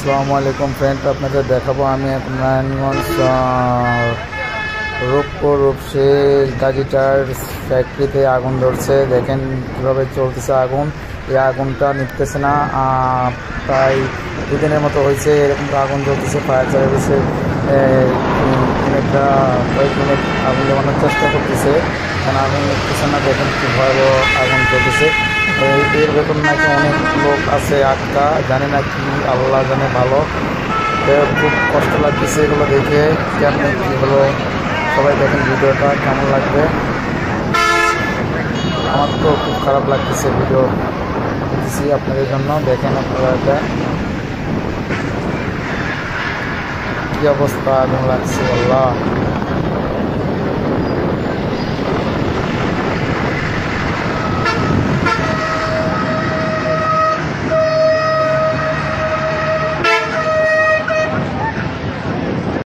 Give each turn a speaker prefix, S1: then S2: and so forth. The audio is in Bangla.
S1: আসসালামু আলাইকুম ফ্রেন্ড, আপনাদের দেখাবো আমি এখন নারায়ণগঞ্জ রূপপুর রূপসী গাজীটার ফ্যাক্টরিতে আগুন ধরছে। দেখেন কীভাবে চলতেছে আগুন। এই আগুনটা নিতেছে না, প্রায় দুদিনের মতো হয়েছে এরকম আগুন জ্বলতেছে। ফায়ার সার্ভিসের কয়েক মিনিট আগুন জ্বালানোর চেষ্টা করতেছে, কারণ আগুন নিতেছে না। দেখেন কী ভয়াবহ আগুন চলতেছে। এর ভেতর নাকি অনেক লোক আছে আটকা, জানি না কি, আল্লাহ জানে ভালো। খুব কষ্ট লাগতেছে এগুলো দেখে। কেমন কী হলো সবাই দেখেন ভিডিওটা, কেমন লাগবে। আমার তো খুব খারাপ লাগতেছে, ভিডিও দিচ্ছি আপনাদের জন্য। দেখেন আপনারা এটা কী অবস্থা, আগুন লাগছে আল্লাহ।